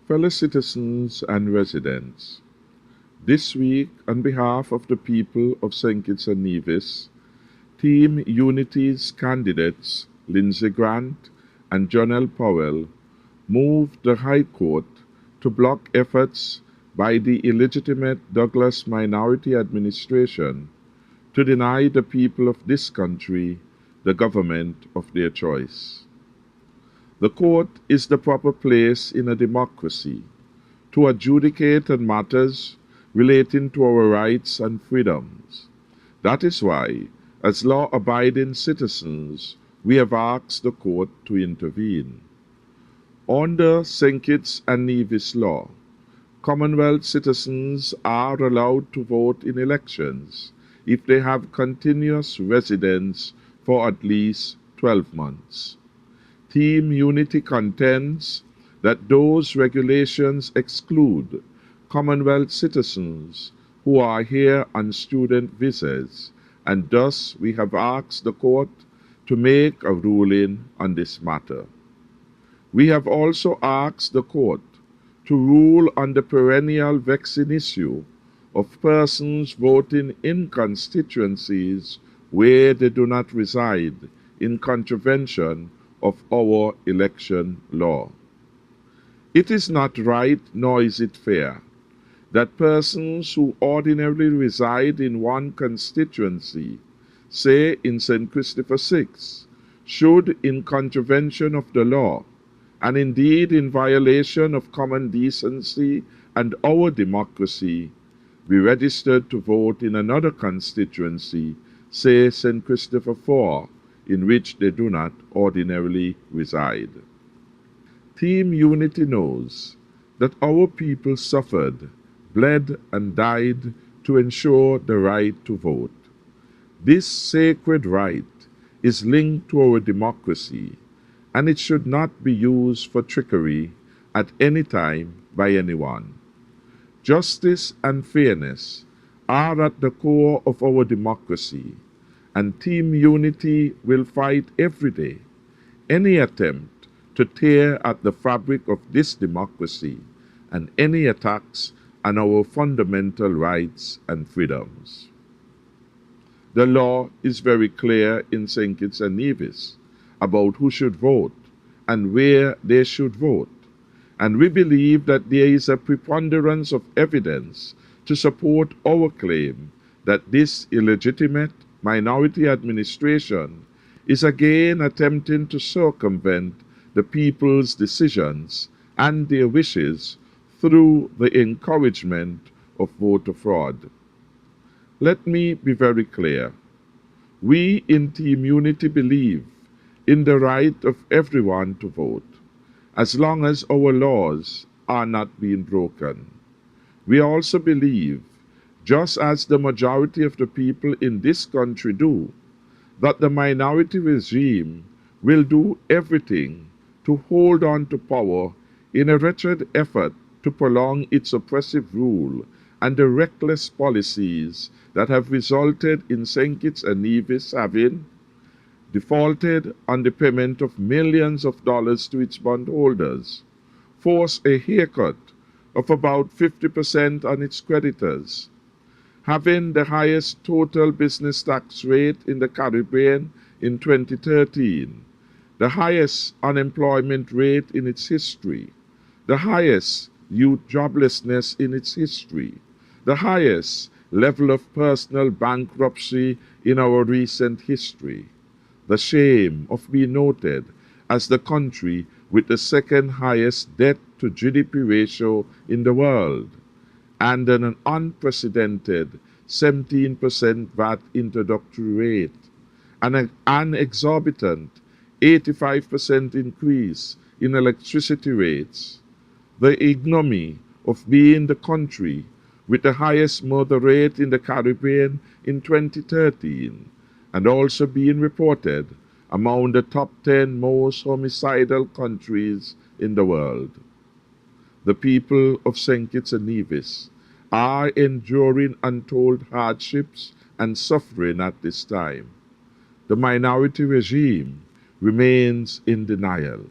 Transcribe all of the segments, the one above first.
Fellow citizens and residents, this week, on behalf of the people of St. Kitts and Nevis, Team Unity's candidates, Lindsey Grant and John L. Powell, moved the High Court to block efforts by the illegitimate Douglas minority administration to deny the people of this country the government of their choice. The court is the proper place in a democracy to adjudicate on matters relating to our rights and freedoms. That is why, as law-abiding citizens, we have asked the court to intervene. Under St. Kitts and Nevis law, Commonwealth citizens are allowed to vote in elections if they have continuous residence for at least 12 months. Team Unity contends that those regulations exclude Commonwealth citizens who are here on student visas, and thus we have asked the court to make a ruling on this matter. We have also asked the court to rule on the perennial vexing issue of persons voting in constituencies where they do not reside in contravention of our election law. It is not right, nor is it fair, that persons who ordinarily reside in one constituency, say in St. Christopher 6, should, in contravention of the law, and indeed in violation of common decency and our democracy, be registered to vote in another constituency, say St. Christopher 4, in which they do not ordinarily reside. Team Unity knows that our people suffered, bled, and died to ensure the right to vote. This sacred right is linked to our democracy, and it should not be used for trickery at any time by anyone. Justice and fairness are at the core of our democracy, and Team Unity will fight every day any attempt to tear at the fabric of this democracy and any attacks on our fundamental rights and freedoms. The law is very clear in St. Kitts and Nevis about who should vote and where they should vote, and we believe that there is a preponderance of evidence to support our claim that this illegitimate minority administration is again attempting to circumvent the people's decisions and their wishes through the encouragement of voter fraud. Let me be very clear. We in Team Unity believe in the right of everyone to vote, as long as our laws are not being broken. We also believe, just as the majority of the people in this country do, that the minority regime will do everything to hold on to power in a wretched effort to prolong its oppressive rule and the reckless policies that have resulted in St. Kitts and Nevis having defaulted on the payment of millions of dollars to its bondholders, force a haircut of about 50% on its creditors, having the highest total business tax rate in the Caribbean in 2013, the highest unemployment rate in its history, the highest youth joblessness in its history, the highest level of personal bankruptcy in our recent history, the shame of being noted as the country with the second highest debt to GDP ratio in the world, and an unprecedented 17% VAT introductory rate, and an exorbitant 85% increase in electricity rates, the ignominy of being the country with the highest murder rate in the Caribbean in 2013, and also being reported among the top 10 most homicidal countries in the world. The people of St. Kitts and Nevis are enduring untold hardships and suffering at this time. The minority regime remains in denial,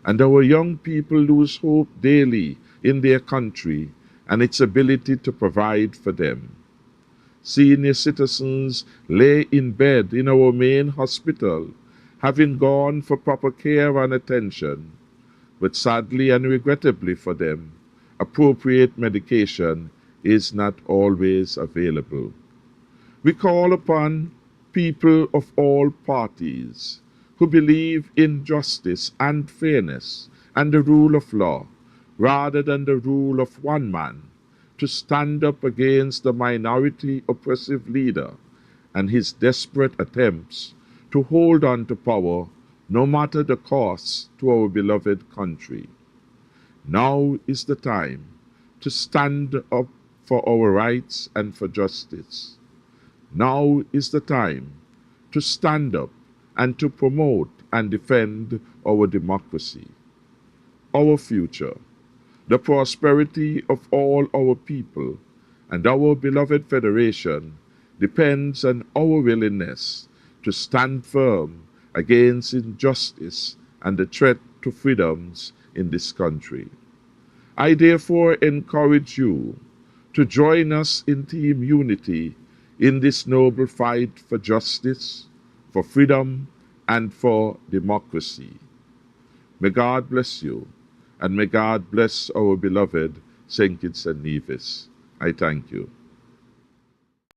and our young people lose hope daily in their country and its ability to provide for them. Senior citizens lay in bed in our main hospital, having gone for proper care and attention, but sadly and regrettably for them, appropriate medication is not always available. We call upon people of all parties who believe in justice and fairness and the rule of law, rather than the rule of one man, to stand up against the minority oppressive leader and his desperate attempts to hold on to power no matter the cost to our beloved country. Now is the time to stand up for our rights and for justice. Now is the time to stand up and to promote and defend our democracy, our future, the prosperity of all our people, and our beloved Federation depends on our willingness to stand firm against injustice and the threat to freedoms in this country. I therefore encourage you to join us in Team Unity in this noble fight for justice, for freedom, and for democracy. May God bless you, and may God bless our beloved St. Kitts and Nevis. I thank you.